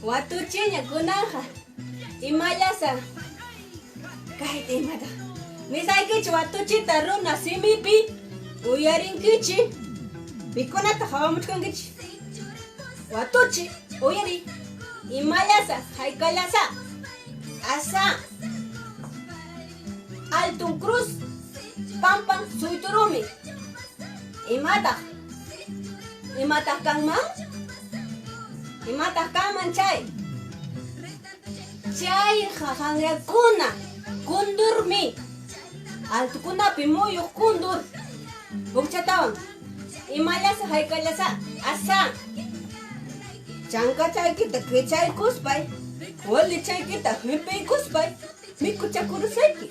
Watuchiña kunaja. Imayasa. Kaite imata. Nisaykichi watuchita runa simipi. Uyarinkichi. Bikunata hawamuchkankichi. Watuchi. Uyari. Imayasa. Haikalasa. Asa. Altun Cruz. Pampan Suyturumi. Imata. Imata kangman. Imata kangman chay. Chay jajangrakuna. Kundurmi. Altukunapi muyuk kundur. Bukchatawan. Imayasa haikalasa. Asa. Chanka chay kita kichay kuspay. Wali chay kita hipay kuspay. Mikuchakurusayki.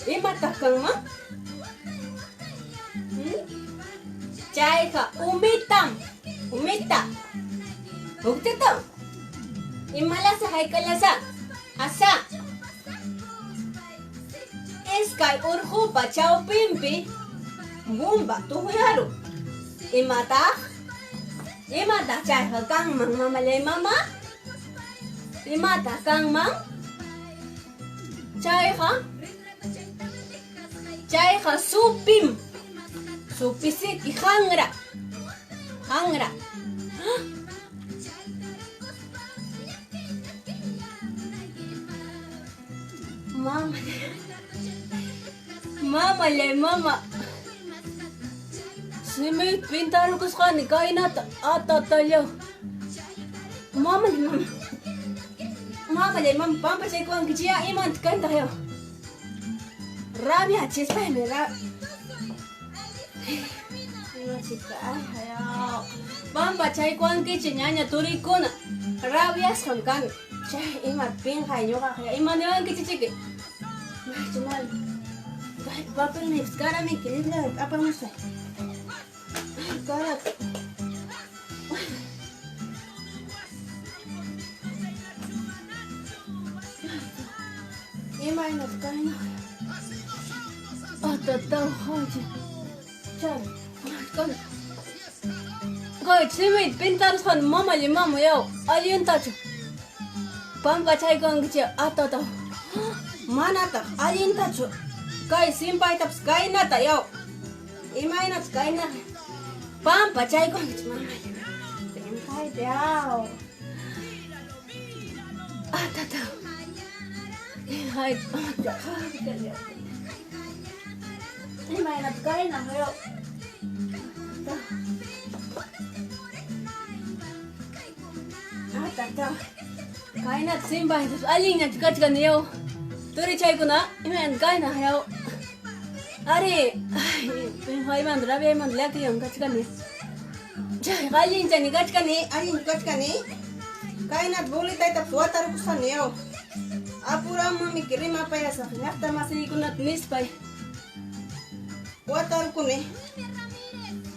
Imata kangman. Chayka umitam. Umita. Bukchatawan. Imalasa haikalasa. Asa. Eskay urhupa chawpimpi. Bumba tuhuyaru. Imata. Imata chayka kangman mamalay mama. Imata kangman. Chayka supim. Supisiki hangra. Hangra. Mama. Mama le mama. Simi pintar kusqani kainata atatalyo. Mama le mama. Mama le mama pampa chaykuan kichiya imanta kanta yo. Rabia chispay me ra. Pampa chaykuan kichi ñaña turikuna. Rabias kan. Chay imat pinja yoga ima nevan kichi chiki. Ay chumal. Ay papel ni cara mi querida apa musa. Ay cara. Ima ina kaina. Atata hoje. Chal. Kan. Koi chimi pintar son mama li mama yo. Alientacho. Pampa chaykuan kichi atata. Manata alientacho. Kai simpay taps kainata yo. Imainat kaina. Pampa chaykuan kichi mama. Simpay yao. Atata. Ay, imainat kaina yo. Atata. Kainat simpay taps alinya chikachkan yo. Turi chaykuna iman kaina yo. Ari, ay man rabi man laki yon kachkani. Chay alin chani kachkani, alin kachkani. Kainat bolita taps watar kusan yo. Apura mami kirima payasa. Nafta masikunat nispay. Watar kune.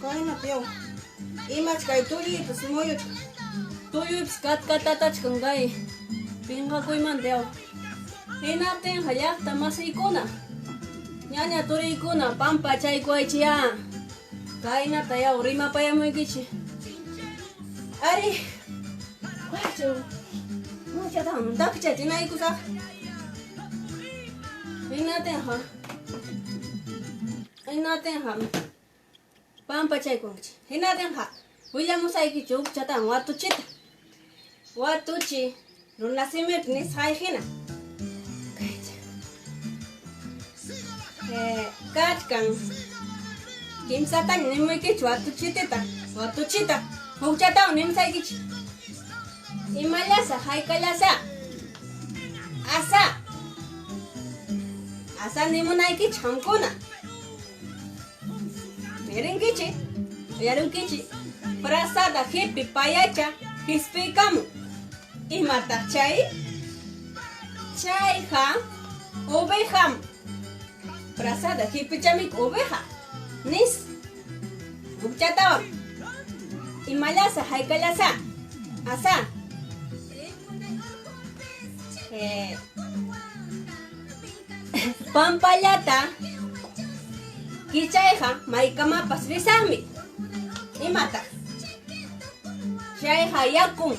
Kainat yo. Imach kay tuyi tas moyot. Tuyups katkatatachkan kay. Pinga kuiman yo. Hinapten hayakta masikuna. Ñaña turikuna pampa chaykuaychiya. Kainata yaw rima payamuykichi. Ari. Wachu. Muchatan dakchatinaykusa. Hinaten ha. Pampa chaykuanchi. Hinaten ha. Willamusaykichi ukchatan watuchita. Watuchi. Runasimirt nis hayhina. Kachkan. Kimsatan nimuykichi watuchita. Ukchatan nimsaykichi. Imalasa haikalasa. Asa. Asa nimunaykichi hamkuna. Yarunkichi. Prasada hipi payacha hispikamu. Imata chay. Chayha ovejam. Prasada hipi chamik oveja. Nis. Ukchatawan. Imalasa haikalasa. Asa. Pampallata. Kichayha maikamapas risami. Imata. Chayha yakun.